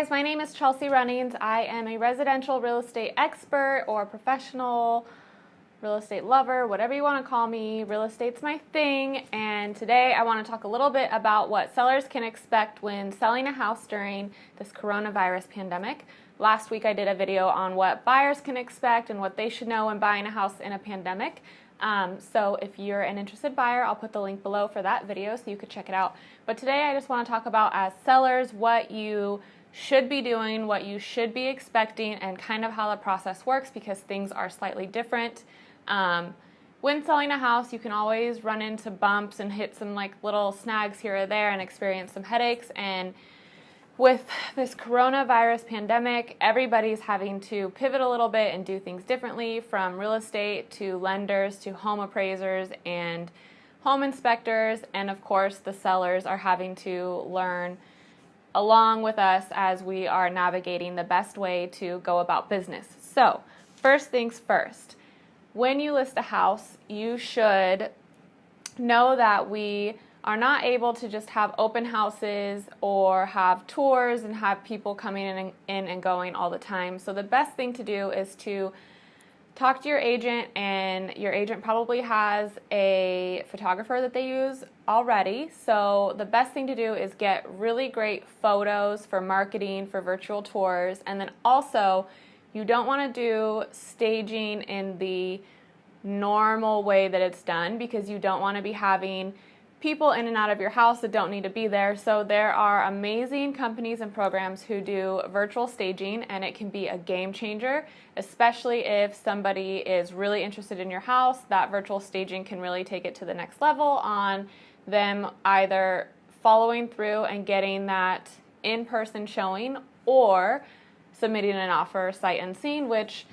guys, my name is Chelsie Runnings. I am a residential real estate expert or professional real estate lover, whatever you want to call me. Real estate's my thing, and today I want to talk a little bit about what sellers can expect when selling a house during this coronavirus pandemic. Last week I did a video on what buyers can expect and what they should know when buying a house in a pandemic. So if you're an interested buyer, I'll put the link below for that video so you could check it out. But today I just want to talk about, as sellers, what you should be doing, what you should be expecting, and kind of how the process works, because things are slightly different. When selling a house, you can always run into bumps and hit some little snags here or there and experience some headaches. And with this coronavirus pandemic, everybody's having to pivot a little bit and do things differently, from real estate to lenders to home appraisers and home inspectors. And of course, the sellers are having to learn along with us as we are navigating the best way to go about business. So, first things first, when you list a house, you should know that we are not able to just have open houses or have tours and have people coming in and going all the time. So the best thing to do is to talk to your agent, and your agent probably has a photographer that they use already. So the best thing to do is get really great photos for marketing, for virtual tours, and then also you don't want to do staging in the normal way that it's done, because you don't want to be having people in and out of your house that don't need to be there. So there are amazing companies and programs who do virtual staging, and it can be a game changer, especially if somebody is really interested in your house. That virtual staging can really take it to the next level on them either following through and getting that in-person showing, or submitting an offer sight unseen, which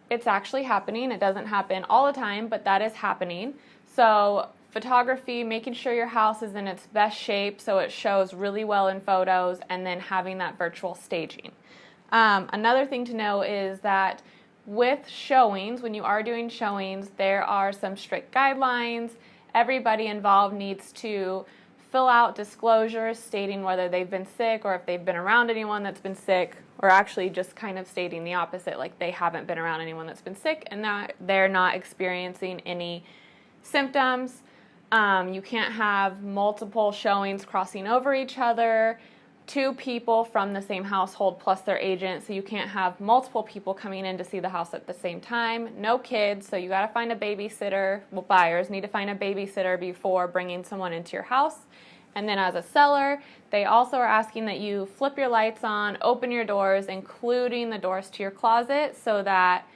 it's actually happening. It doesn't happen all the time, but that is happening. So photography, making sure your house is in its best shape so it shows really well in photos, and then having that virtual staging. Another thing to know is that with showings, when you are doing showings, there are some strict guidelines. Everybody involved needs to fill out disclosures stating whether they've been sick or if they've been around anyone that's been sick, or actually just kind of stating the opposite, like they haven't been around anyone that's been sick and that they're not experiencing any symptoms. You can't have multiple showings crossing over each other, 2 people from the same household plus their agent, so you can't have multiple people coming in to see the house at the same time. No kids, so you got to find a babysitter. Well, buyers need to find a babysitter before bringing someone into your house. And then as a seller, they also are asking that you flip your lights on, open your doors, including the doors to your closet, so that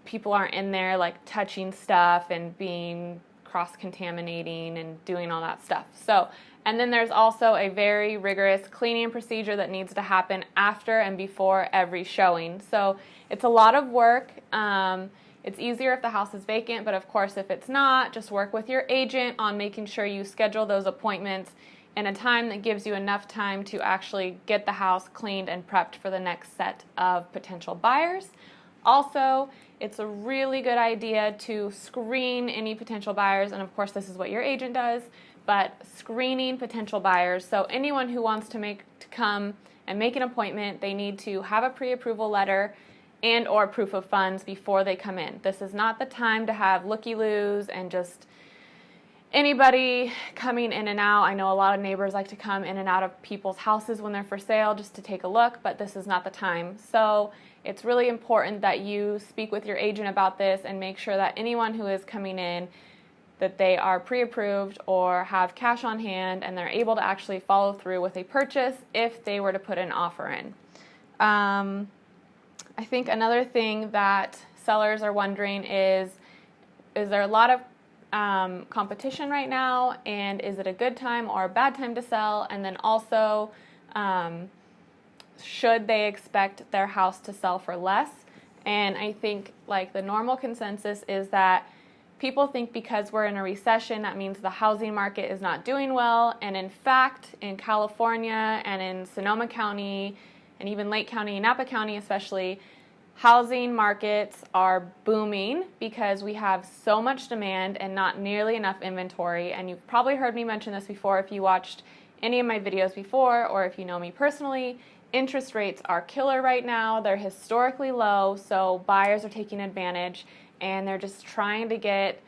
people aren't in there touching stuff and being cross-contaminating and doing all that stuff. So, and then there's also a very rigorous cleaning procedure that needs to happen after and before every showing. So it's a lot of work. It's easier if the house is vacant, but of course if it's not, just work with your agent on making sure you schedule those appointments in a time that gives you enough time to actually get the house cleaned and prepped for the next set of potential buyers. Also, it's a really good idea to screen any potential buyers, and of course this is what your agent does, but screening potential buyers. So anyone who wants to come and make an appointment, they need to have a pre-approval letter and or proof of funds before they come in. This is not the time to have looky-loos and just anybody coming in and out. I know a lot of neighbors like to come in and out of people's houses when they're for sale just to take a look, but this is not the time. So it's really important that you speak with your agent about this and make sure that anyone who is coming in, that they are pre-approved or have cash on hand and they're able to actually follow through with a purchase if they were to put an offer in. I think another thing that sellers are wondering is there a lot of competition right now, and is it a good time or a bad time to sell? And then also, should they expect their house to sell for less? And I think the normal consensus is that people think because we're in a recession, that means the housing market is not doing well. And in fact, in California and in Sonoma County and even Lake County, Napa County especially, housing markets are booming because we have so much demand and not nearly enough inventory. And you've probably heard me mention this before if you watched any of my videos before, or if you know me personally, Interest rates are killer right now. They're historically low, so buyers are taking advantage, and they're just trying to get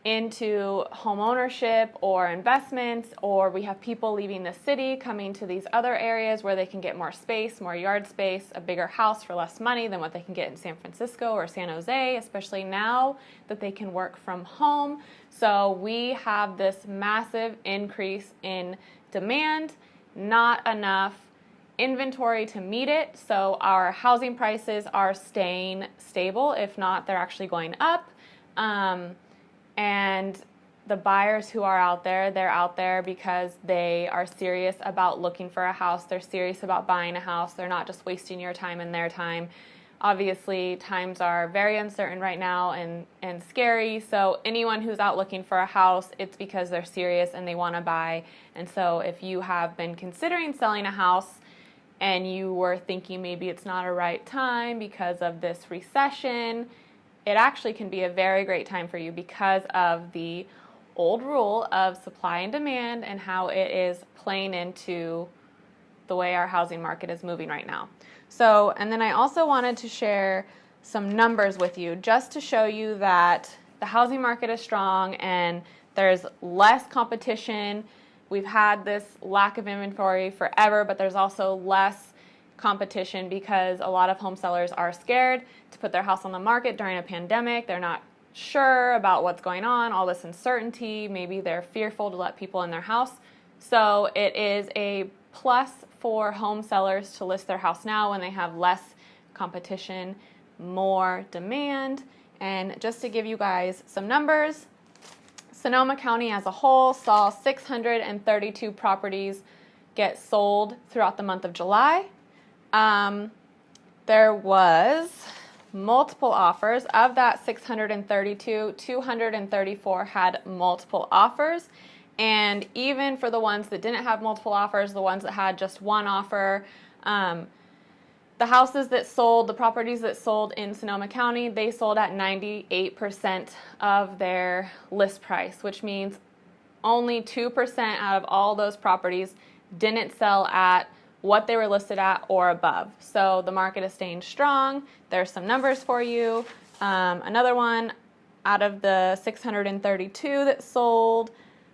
into home ownership or investments, or we have people leaving the city coming to these other areas where they can get more space, more yard space, a bigger house for less money than what they can get in San Francisco or San Jose, especially now that they can work from home. So we have this massive increase in demand, not enough inventory to meet it. So our housing prices are staying stable. If not, they're actually going up. And the buyers who are out there, they're out there because they are serious about looking for a house. They're serious about buying a house. They're not just wasting your time and their time. Obviously, times are very uncertain right now and scary. So anyone who's out looking for a house, it's because they're serious and they want to buy. And so if you have been considering selling a house and you were thinking maybe it's not a right time because of this recession, it actually can be a very great time for you because of the old rule of supply and demand and how it is playing into the way our housing market is moving right now. So, and then I also wanted to share some numbers with you just to show you that the housing market is strong and there's less competition. We've had this lack of inventory forever, but there's also less competition because a lot of home sellers are scared to put their house on the market during a pandemic. They're not sure about what's going on, all this uncertainty. Maybe they're fearful to let people in their house. So it is a plus for home sellers to list their house now when they have less competition, more demand. And just to give you guys some numbers, Sonoma County as a whole saw 632 properties get sold throughout the month of July. There was multiple offers. Of that 632, 234 had multiple offers. And even for the ones that didn't have multiple offers, the ones that had just one offer, the houses that sold, the properties that sold in Sonoma County, they sold at 98% of their list price, which means only 2% out of all those properties didn't sell at what they were listed at or above. So the market is staying strong. There's some numbers for you. Another one, out of the 632 that sold,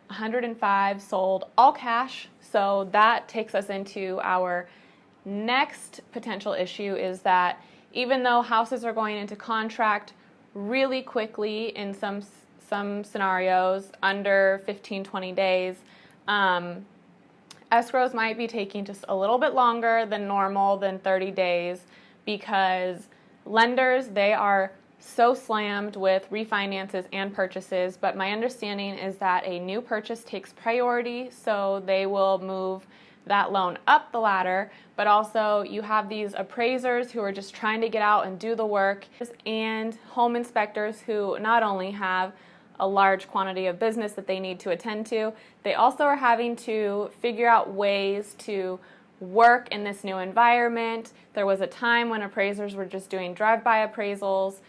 105 sold all cash. So that takes us into our next potential issue, is that even though houses are going into contract really quickly in some scenarios, under 15-20 days, escrows might be taking just a little bit longer than normal, than 30 days, because lenders, they are so slammed with refinances and purchases. But my understanding is that a new purchase takes priority, so they will move that loan up the ladder. But also you have these appraisers who are just trying to get out and do the work, and home inspectors who not only have a large quantity of business that they need to attend to, they also are having to figure out ways to work in this new environment. There was a time when appraisers were just doing drive-by appraisals,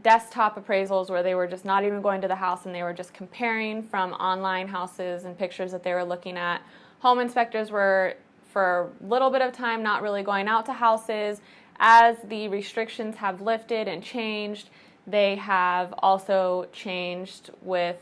desktop appraisals, where they were just not even going to the house and they were just comparing from online houses and pictures that they were looking at. Home inspectors were, for a little bit of time, not really going out to houses. As the restrictions have lifted and changed, they have also changed with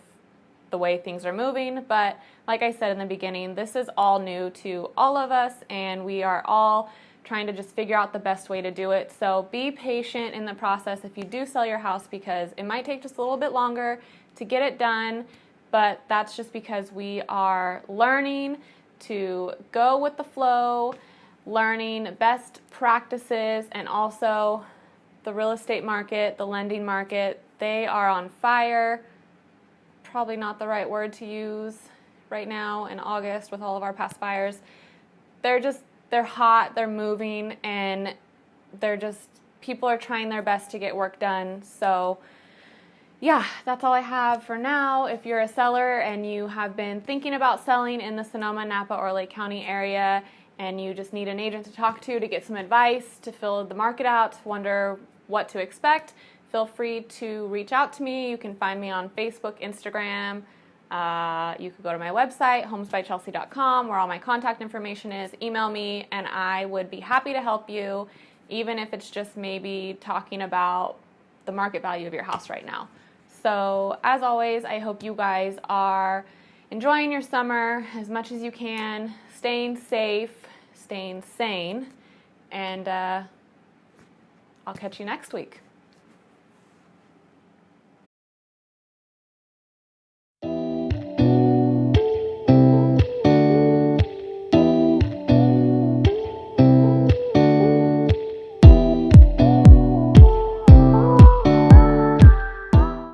the way things are moving. But like I said in the beginning, this is all new to all of us, and we are all trying to just figure out the best way to do it. So be patient in the process if you do sell your house, because it might take just a little bit longer to get it done, but that's just because we are learning to go with the flow, learning best practices, and also the real estate market, the lending market, they are on fire. Probably not the right word to use right now in August with all of our past fires. They're hot, they're moving, and people are trying their best to get work done. So yeah, that's all I have for now. If you're a seller and you have been thinking about selling in the Sonoma, Napa, or Lake County area, and you just need an agent to talk to get some advice, to fill the market out, to wonder what to expect, feel free to reach out to me. You can find me on Facebook, Instagram, You could go to my website, homesbychelsie.com, where all my contact information is. Email me, and I would be happy to help you, even if it's just maybe talking about the market value of your house right now. So, as always, I hope you guys are enjoying your summer as much as you can, staying safe, staying sane, and I'll catch you next week.